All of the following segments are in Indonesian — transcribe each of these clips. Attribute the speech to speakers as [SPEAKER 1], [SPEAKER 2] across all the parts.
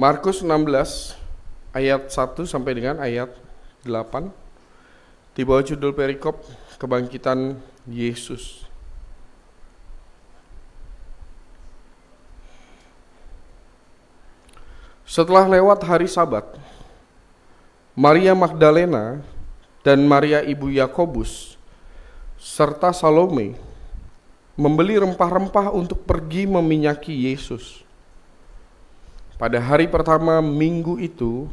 [SPEAKER 1] Markus 16 ayat 1 sampai dengan ayat 8 di bawah judul perikop kebangkitan Yesus. Setelah lewat hari Sabat, Maria Magdalena dan Maria ibu Yakobus serta Salome membeli rempah-rempah untuk pergi meminyaki Yesus. Pada hari pertama minggu itu,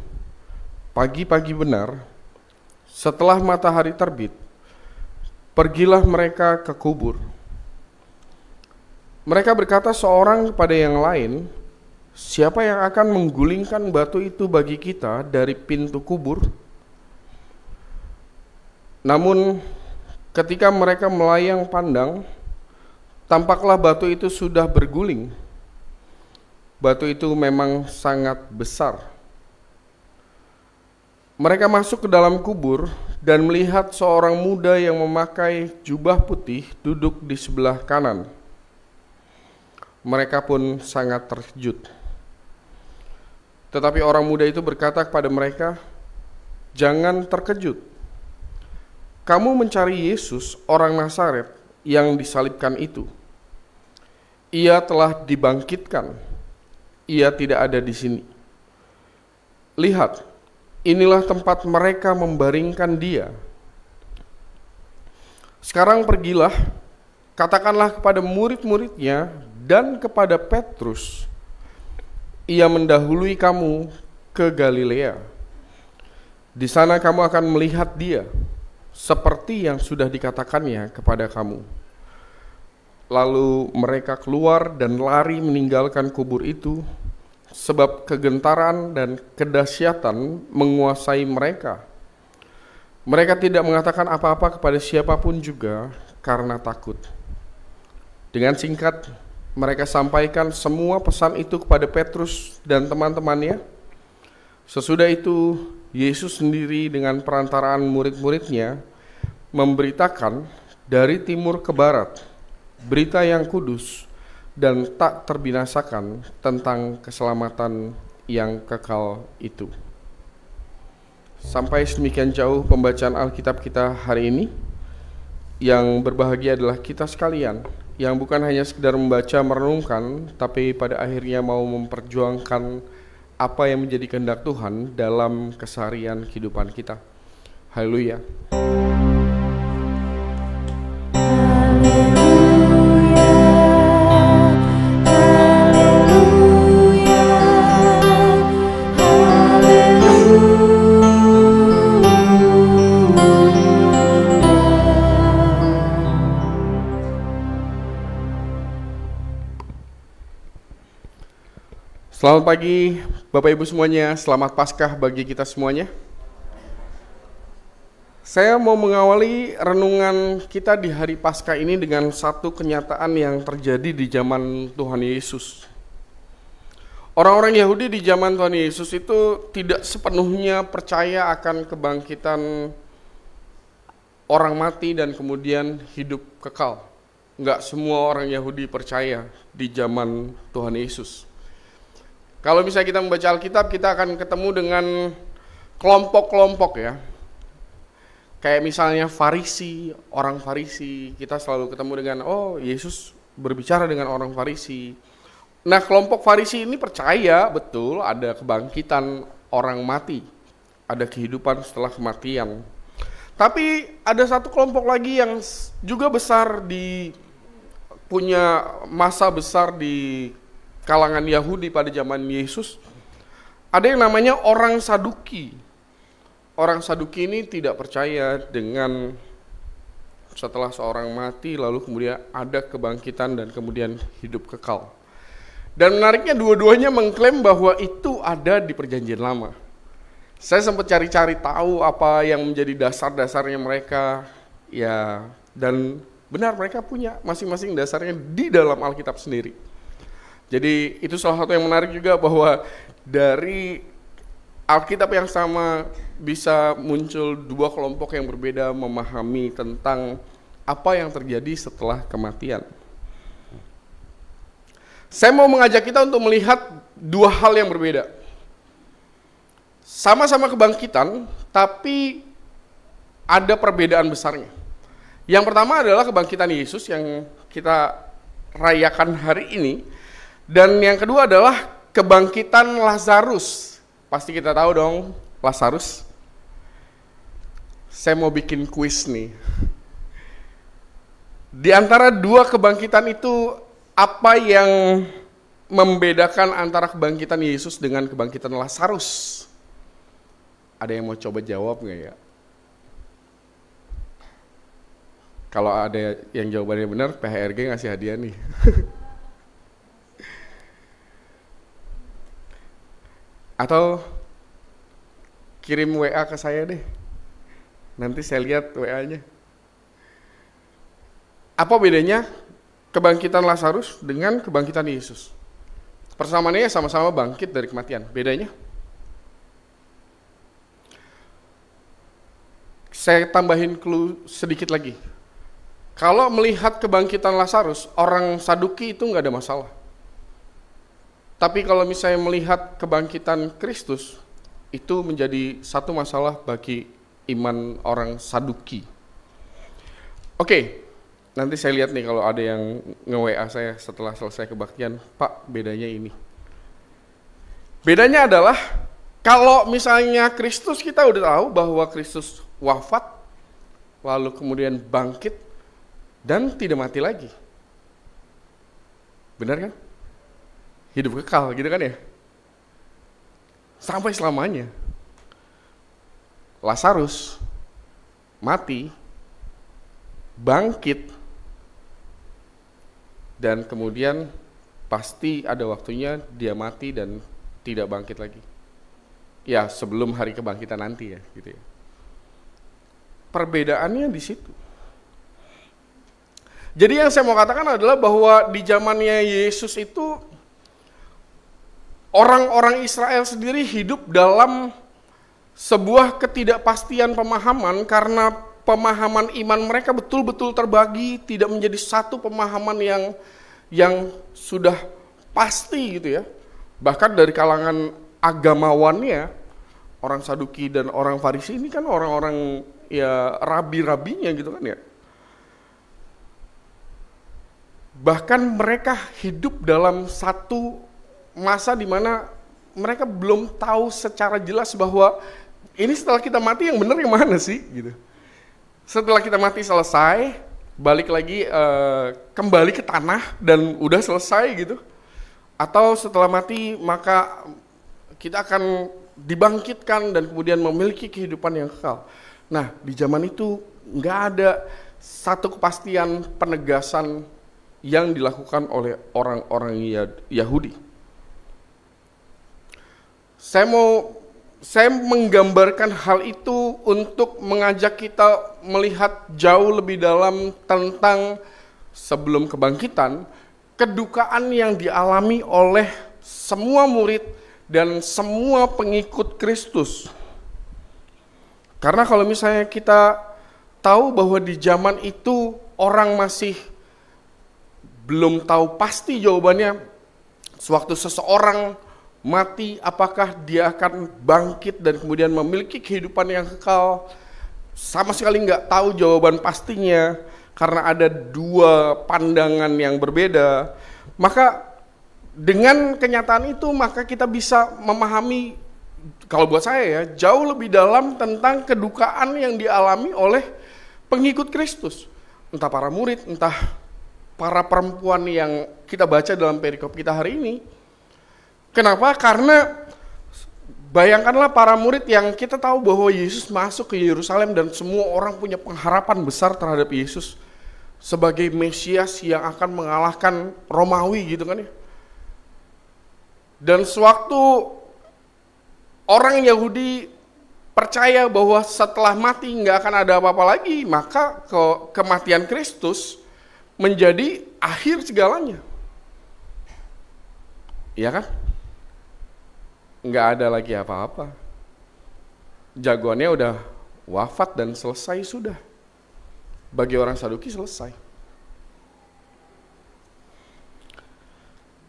[SPEAKER 1] pagi-pagi benar, setelah matahari terbit, pergilah mereka ke kubur. Mereka berkata seorang kepada yang lain, "Siapa yang akan menggulingkan batu itu bagi kita dari pintu kubur?" Namun ketika mereka melayang pandang, tampaklah batu itu sudah berguling. Batu itu memang sangat besar. Mereka masuk ke dalam kubur dan melihat seorang muda yang memakai jubah putih duduk di sebelah kanan. Mereka pun sangat terkejut. Tetapi orang muda itu berkata kepada mereka, "Jangan terkejut. Kamu mencari Yesus, orang Nazaret yang disalibkan itu. Ia telah dibangkitkan. Ia tidak ada di sini. Lihat, inilah tempat mereka membaringkan dia. Sekarang pergilah, katakanlah kepada murid-muridnya dan kepada Petrus, ia mendahului kamu ke Galilea. Di sana kamu akan melihat dia, seperti yang sudah dikatakannya kepada kamu." Lalu mereka keluar dan lari meninggalkan kubur itu, sebab kegentaran dan kedahsyatan menguasai mereka. Mereka tidak mengatakan apa-apa kepada siapapun juga karena takut. Dengan singkat, mereka sampaikan semua pesan itu kepada Petrus dan teman-temannya. Sesudah itu, Yesus sendiri dengan perantaraan murid-muridnya memberitakan dari timur ke barat berita yang kudus dan tak terbinasakan tentang keselamatan yang kekal itu. Sampai sedemikian jauh pembacaan Alkitab kita hari ini. Yang berbahagia adalah kita sekalian yang bukan hanya sekedar membaca merenungkan, tapi pada akhirnya mau memperjuangkan apa yang menjadi kehendak Tuhan dalam keseharian kehidupan kita. Haleluya. Selamat pagi Bapak Ibu semuanya, selamat Paskah bagi kita semuanya. Saya mau mengawali renungan kita di hari Paskah ini dengan satu kenyataan yang terjadi di zaman Tuhan Yesus. Orang-orang Yahudi di zaman Tuhan Yesus itu tidak sepenuhnya percaya akan kebangkitan orang mati dan kemudian hidup kekal. Enggak semua orang Yahudi percaya di zaman Tuhan Yesus. Kalau misalnya kita membaca Alkitab, kita akan ketemu dengan kelompok-kelompok ya. Kayak misalnya Farisi, orang Farisi, kita selalu ketemu dengan, oh Yesus berbicara dengan orang Farisi. Nah, kelompok Farisi ini percaya betul ada kebangkitan orang mati, ada kehidupan setelah kematian. Tapi ada satu kelompok lagi yang juga besar punya masa besar di kalangan Yahudi pada zaman Yesus. Ada yang namanya orang Saduki. Orang Saduki ini tidak percaya dengan setelah seorang mati lalu kemudian ada kebangkitan dan kemudian hidup kekal. Dan menariknya dua-duanya mengklaim bahwa itu ada di Perjanjian Lama. Saya sempat cari-cari tahu apa yang menjadi dasar-dasarnya mereka, ya, dan benar mereka punya masing-masing dasarnya di dalam Alkitab sendiri. Jadi itu salah satu yang menarik juga, bahwa dari Alkitab yang sama bisa muncul dua kelompok yang berbeda memahami tentang apa yang terjadi setelah kematian. Saya mau mengajak kita untuk melihat dua hal yang berbeda. Sama-sama kebangkitan, tapi ada perbedaan besarnya. Yang pertama adalah kebangkitan Yesus yang kita rayakan hari ini. Dan yang kedua adalah kebangkitan Lazarus. Pasti kita tahu dong Lazarus. Saya mau bikin kuis nih. Di antara dua kebangkitan itu, apa yang membedakan antara kebangkitan Yesus dengan kebangkitan Lazarus? Ada yang mau coba jawab nggak ya? Kalau ada yang jawabannya benar, PHRG ngasih hadiah nih. Atau kirim WA ke saya deh. Nanti saya lihat WA-nya. Apa bedanya kebangkitan Lazarus dengan kebangkitan Yesus? Persamaannya sama-sama bangkit dari kematian. Bedanya? Saya tambahin clue sedikit lagi. Kalau melihat kebangkitan Lazarus, orang Saduki itu nggak ada masalah. Tapi kalau misalnya melihat kebangkitan Kristus, itu menjadi satu masalah bagi iman orang Saduki. Oke, nanti saya lihat nih kalau ada yang nge-WA saya setelah selesai kebaktian, Pak, bedanya ini. Bedanya adalah, kalau misalnya Kristus, kita udah tahu bahwa Kristus wafat, lalu kemudian bangkit, dan tidak mati lagi. Benar kan? Hidup kekal gitu kan ya? Sampai selamanya. Lazarus mati, bangkit, dan kemudian pasti ada waktunya dia mati dan tidak bangkit lagi. Ya, sebelum hari kebangkitan nanti ya, gitu ya. Perbedaannya di situ. Jadi yang saya mau katakan adalah bahwa di zamannya Yesus itu orang-orang Israel sendiri hidup dalam sebuah ketidakpastian pemahaman karena pemahaman iman mereka betul-betul terbagi, tidak menjadi satu pemahaman yang sudah pasti gitu ya. Bahkan dari kalangan agamawannya, orang Saduki dan orang Farisi ini kan orang-orang ya rabi-rabinya gitu kan ya. Bahkan mereka hidup dalam satu masa di mana mereka belum tahu secara jelas bahwa ini setelah kita mati yang benar yang mana sih gitu. Setelah kita mati selesai, balik lagi kembali ke tanah dan udah selesai gitu. Atau setelah mati maka kita akan dibangkitkan dan kemudian memiliki kehidupan yang kekal. Nah, di zaman itu nggak ada satu kepastian penegasan yang dilakukan oleh orang-orang Yahudi. Saya menggambarkan hal itu untuk mengajak kita melihat jauh lebih dalam tentang sebelum kebangkitan, kedukaan yang dialami oleh semua murid dan semua pengikut Kristus. Karena kalau misalnya kita tahu bahwa di zaman itu orang masih belum tahu pasti jawabannya, sewaktu seseorang mati, apakah dia akan bangkit dan kemudian memiliki kehidupan yang kekal, sama sekali nggak tahu jawaban pastinya karena ada dua pandangan yang berbeda. Maka dengan kenyataan itu maka kita bisa memahami, kalau buat saya ya, jauh lebih dalam tentang kedukaan yang dialami oleh pengikut Kristus, entah para murid, entah para perempuan yang kita baca dalam perikop kita hari ini. Kenapa? Karena bayangkanlah para murid yang kita tahu bahwa Yesus masuk ke Yerusalem dan semua orang punya pengharapan besar terhadap Yesus sebagai Mesias yang akan mengalahkan Romawi gitu kan ya. Dan sewaktu orang Yahudi percaya bahwa setelah mati nggak akan ada apa-apa lagi, maka kematian Kristus menjadi akhir segalanya. Iya kan? Nggak ada lagi apa-apa. Jagoannya udah wafat dan selesai sudah. Bagi orang Saduki selesai.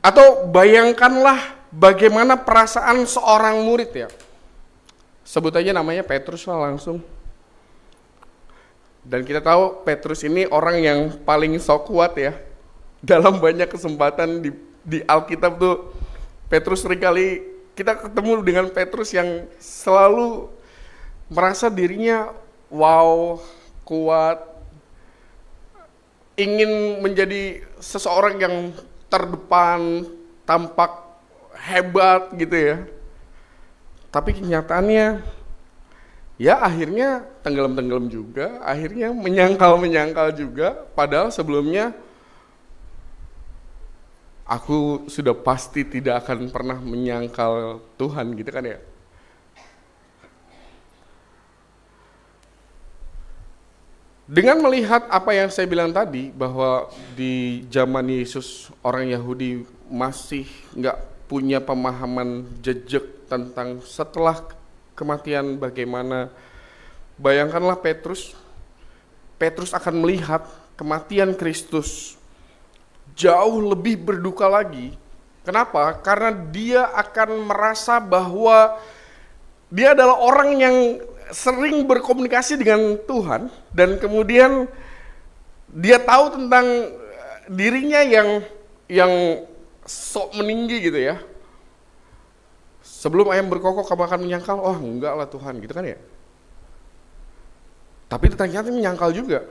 [SPEAKER 1] Atau bayangkanlah bagaimana perasaan seorang murid ya. Sebut aja namanya Petrus lah langsung. Dan kita tahu Petrus ini orang yang paling sok kuat ya. Dalam banyak kesempatan di Alkitab tuh, Petrus seringkali kita ketemu dengan Petrus yang selalu merasa dirinya wow, kuat, ingin menjadi seseorang yang terdepan, tampak hebat gitu ya. Tapi kenyataannya ya akhirnya tenggelam-tenggelam juga, akhirnya menyangkal juga, padahal sebelumnya aku sudah pasti tidak akan pernah menyangkal Tuhan gitu kan ya. Dengan melihat apa yang saya bilang tadi, bahwa di zaman Yesus orang Yahudi masih nggak punya pemahaman jejak tentang setelah kematian bagaimana. Bayangkanlah Petrus akan melihat kematian Kristus jauh lebih berduka lagi. Kenapa? Karena dia akan merasa bahwa dia adalah orang yang sering berkomunikasi dengan Tuhan, dan kemudian dia tahu tentang dirinya yang sok meninggi gitu ya. Sebelum ayam berkokok kamu akan menyangkal, oh enggak lah Tuhan gitu kan ya. Tapi ternyata menyangkal juga.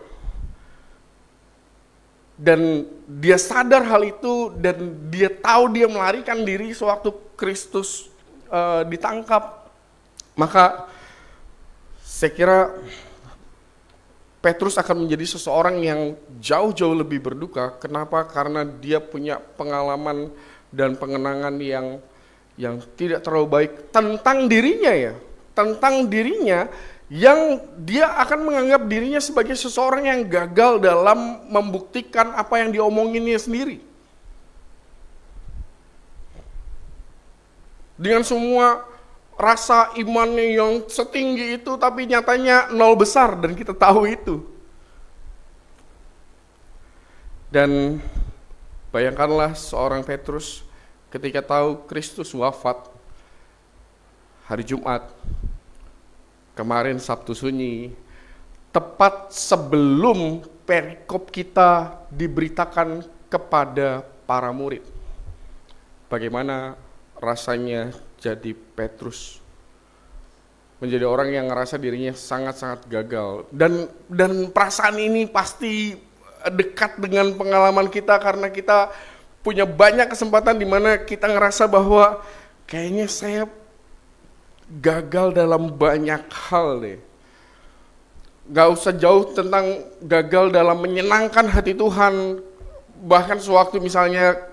[SPEAKER 1] Dan dia sadar hal itu, dan dia tahu dia melarikan diri sewaktu Kristus ditangkap. Maka saya kira Petrus akan menjadi seseorang yang jauh-jauh lebih berduka. Kenapa? Karena dia punya pengalaman dan pengenangan yang tidak terlalu baik tentang dirinya ya. Tentang dirinya, yang dia akan menganggap dirinya sebagai seseorang yang gagal dalam membuktikan apa yang diomonginnya sendiri. Dengan semua rasa imannya yang setinggi itu, tapi nyatanya nol besar, dan kita tahu itu. Dan bayangkanlah seorang Petrus ketika tahu Kristus wafat hari Jumat, kemarin Sabtu Sunyi, tepat sebelum perikop kita diberitakan kepada para murid. Bagaimana rasanya jadi Petrus, menjadi orang yang ngerasa dirinya sangat-sangat gagal. Dan perasaan ini pasti dekat dengan pengalaman kita, karena kita punya banyak kesempatan di mana kita ngerasa bahwa kayaknya saya gagal dalam banyak hal deh. Gak usah jauh tentang gagal dalam menyenangkan hati Tuhan. Bahkan sewaktu misalnya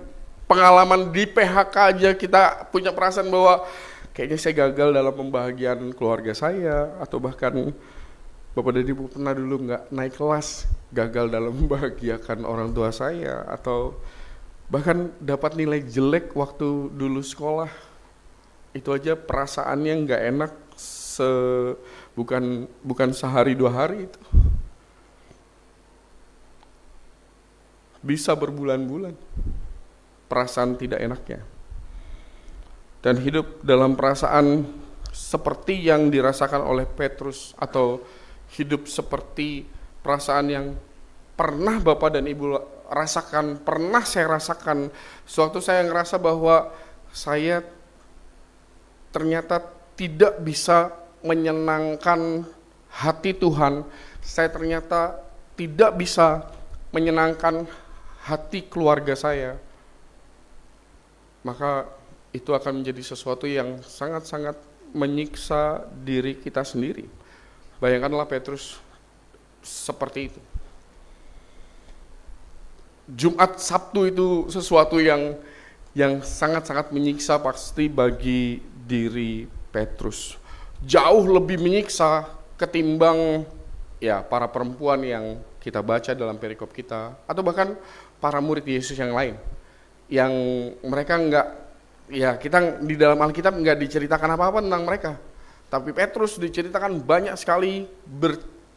[SPEAKER 1] pengalaman di PHK aja kita punya perasaan bahwa kayaknya saya gagal dalam pembahagian keluarga saya. Atau bahkan Bapak dan Ibu pernah dulu gak naik kelas, gagal dalam membahagiakan orang tua saya. Atau bahkan dapat nilai jelek waktu dulu sekolah. Itu aja perasaannya gak enak, bukan sehari dua hari itu. Bisa berbulan-bulan perasaan tidak enaknya. Dan hidup dalam perasaan seperti yang dirasakan oleh Petrus, atau hidup seperti perasaan yang pernah Bapak dan Ibu rasakan, pernah saya rasakan. Sewaktu saya ngerasa bahwa saya ternyata tidak bisa menyenangkan hati Tuhan, saya ternyata tidak bisa menyenangkan hati keluarga saya, maka itu akan menjadi sesuatu yang sangat-sangat menyiksa diri kita sendiri. Bayangkanlah Petrus seperti itu. Jumat Sabtu itu sesuatu yang sangat-sangat menyiksa pasti bagi diri Petrus. Jauh lebih menyiksa ketimbang ya para perempuan yang kita baca dalam perikop kita, atau bahkan para murid Yesus yang lain, yang mereka kita di dalam Alkitab nggak diceritakan apa-apa tentang mereka, tapi Petrus diceritakan banyak sekali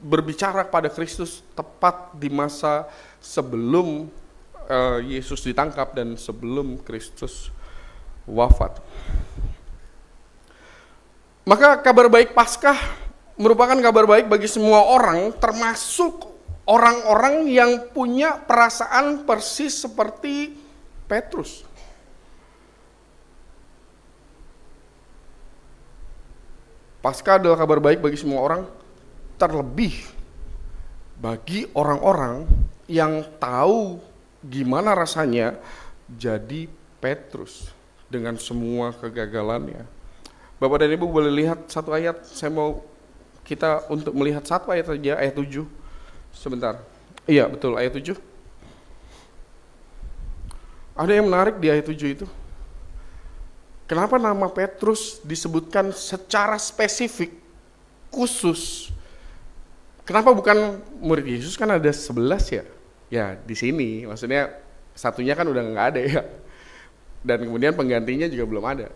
[SPEAKER 1] berbicara pada Kristus tepat di masa sebelum Yesus ditangkap dan sebelum Kristus wafat. Maka kabar baik Paskah merupakan kabar baik bagi semua orang, termasuk orang-orang yang punya perasaan persis seperti Petrus. Paskah adalah kabar baik bagi semua orang, terlebih bagi orang-orang yang tahu gimana rasanya jadi Petrus dengan semua kegagalannya. Bapak dan Ibu boleh lihat satu ayat, saya mau kita untuk melihat satu ayat saja, ayat 7. Sebentar. Iya, betul, ayat 7. Ada yang menarik di ayat 7 itu. Kenapa nama Petrus disebutkan secara spesifik, khusus? Kenapa bukan murid Yesus, kan ada 11 ya? Ya, di sini, maksudnya satunya kan udah nggak ada ya. Dan kemudian penggantinya juga belum ada.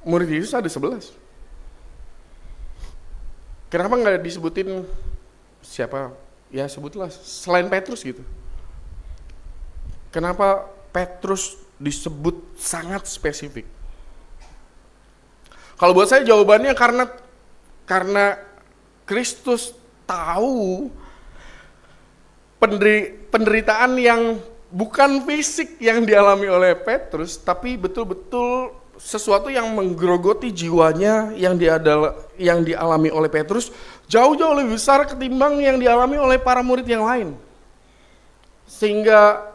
[SPEAKER 1] Murid Yesus ada 11. Kenapa nggak disebutin siapa? Ya sebutlah selain Petrus gitu. Kenapa Petrus disebut sangat spesifik? Kalau buat saya jawabannya karena Kristus tahu penderitaan yang bukan fisik yang dialami oleh Petrus, tapi betul-betul sesuatu yang menggerogoti jiwanya yang dialami oleh Petrus jauh-jauh lebih besar ketimbang yang dialami oleh para murid yang lain. Sehingga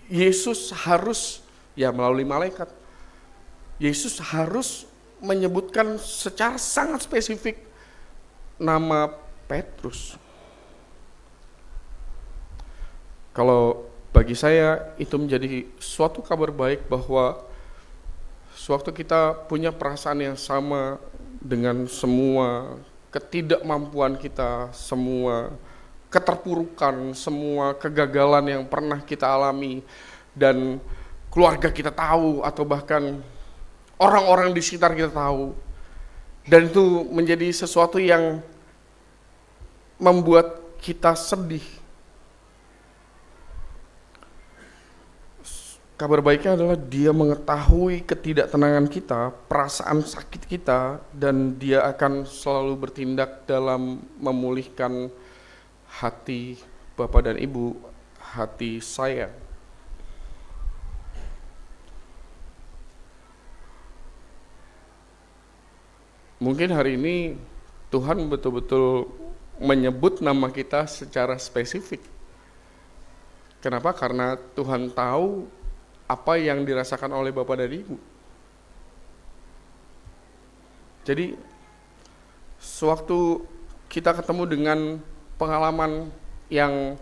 [SPEAKER 1] Yesus harus, ya melalui malaikat, Yesus harus menyebutkan secara sangat spesifik nama Petrus. Kalau bagi saya itu menjadi suatu kabar baik bahwa sewaktu kita punya perasaan yang sama dengan semua ketidakmampuan kita, semua keterpurukan, semua kegagalan yang pernah kita alami dan keluarga kita tahu atau bahkan orang-orang di sekitar kita tahu, dan itu menjadi sesuatu yang membuat kita sedih. Kabar baiknya adalah dia mengetahui ketidaktenangan kita, perasaan sakit kita, dan dia akan selalu bertindak dalam memulihkan hati Bapak dan Ibu, hati saya. Mungkin hari ini Tuhan betul-betul menyebut nama kita secara spesifik. Kenapa? Karena Tuhan tahu apa yang dirasakan oleh Bapak dan Ibu. Jadi, sewaktu kita ketemu dengan pengalaman yang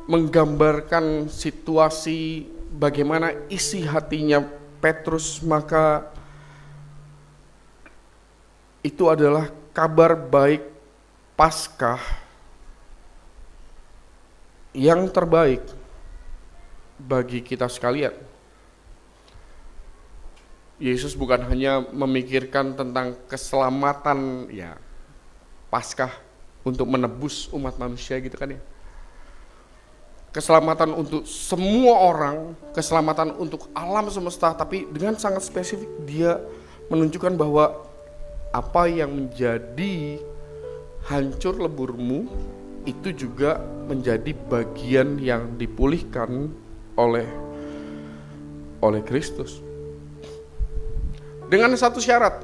[SPEAKER 1] menggambarkan situasi bagaimana isi hatinya Petrus, maka itu adalah kabar baik Paskah yang terbaik bagi kita sekalian. Yesus bukan hanya memikirkan tentang keselamatan ya Paskah untuk menebus umat manusia gitu kan ya. Keselamatan untuk semua orang, keselamatan untuk alam semesta, tapi dengan sangat spesifik dia menunjukkan bahwa apa yang menjadi hancur leburmu itu juga menjadi bagian yang dipulihkan oleh Kristus. Dengan satu syarat.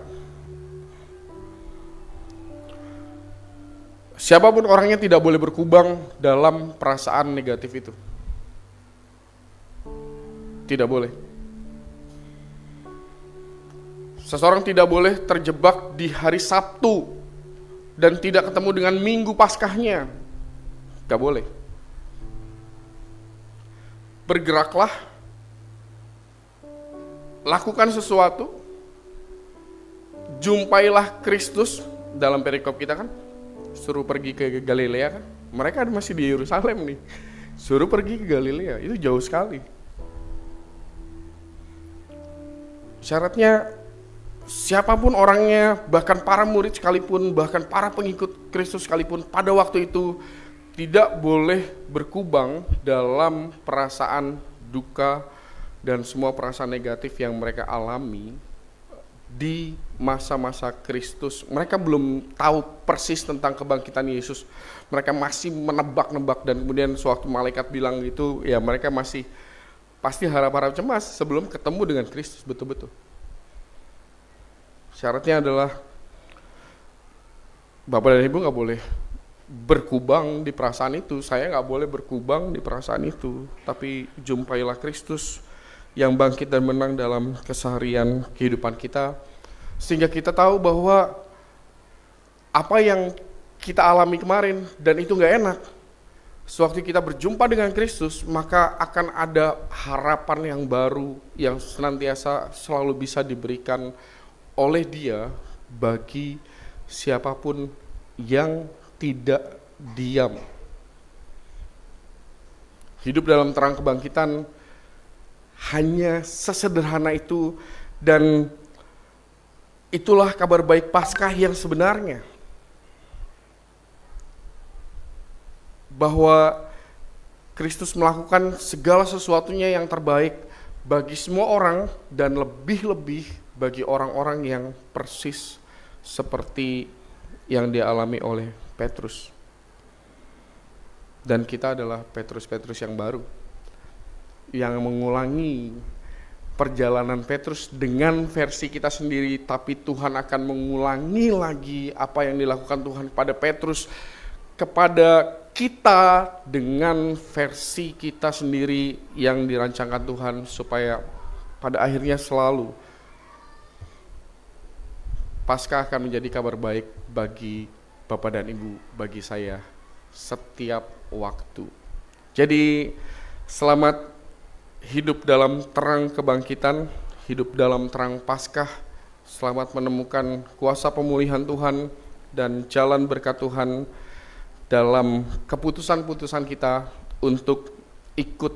[SPEAKER 1] Siapapun orangnya tidak boleh berkubang dalam perasaan negatif itu. Tidak boleh. Seseorang tidak boleh terjebak di hari Sabtu dan tidak ketemu dengan Minggu Paskahnya. Tidak boleh. Bergeraklah, lakukan sesuatu, jumpailah Kristus. Dalam perikop kita kan suruh pergi ke Galilea kan, mereka masih di Yerusalem nih, suruh pergi ke Galilea, itu jauh sekali. Syaratnya siapapun orangnya, bahkan para murid sekalipun, bahkan para pengikut Kristus sekalipun, pada waktu itu tidak boleh berkubang dalam perasaan duka dan semua perasaan negatif yang mereka alami di masa-masa Kristus. Mereka belum tahu persis tentang kebangkitan Yesus. Mereka masih menebak-nebak, dan kemudian sewaktu malaikat bilang gitu, ya mereka masih pasti harap-harap cemas sebelum ketemu dengan Kristus betul-betul. Syaratnya adalah Bapak dan Ibu gak boleh berkubang di perasaan itu. Saya gak boleh berkubang di perasaan itu. Tapi jumpailah Kristus yang bangkit dan menang dalam keseharian kehidupan kita, sehingga kita tahu bahwa apa yang kita alami kemarin dan itu gak enak, sewaktu kita berjumpa dengan Kristus, maka akan ada harapan yang baru yang senantiasa selalu bisa diberikan oleh Dia bagi siapapun yang tidak diam. Hidup dalam terang kebangkitan hanya sesederhana itu, dan itulah kabar baik Paskah yang sebenarnya. Bahwa Kristus melakukan segala sesuatunya yang terbaik bagi semua orang, dan lebih-lebih bagi orang-orang yang persis seperti yang dialami oleh Petrus. Dan kita adalah Petrus-Petrus yang baru, yang mengulangi perjalanan Petrus dengan versi kita sendiri, tapi Tuhan akan mengulangi lagi apa yang dilakukan Tuhan pada Petrus kepada kita dengan versi kita sendiri yang dirancangkan Tuhan, supaya pada akhirnya selalu Paskah akan menjadi kabar baik bagi Bapak dan Ibu, bagi saya setiap waktu. Jadi selamat hidup dalam terang kebangkitan, hidup dalam terang Paskah. Selamat menemukan kuasa pemulihan Tuhan dan jalan berkat Tuhan dalam keputusan-keputusan kita untuk ikut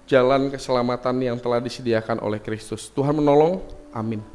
[SPEAKER 1] jalan keselamatan yang telah disediakan oleh Kristus. Tuhan menolong, amin.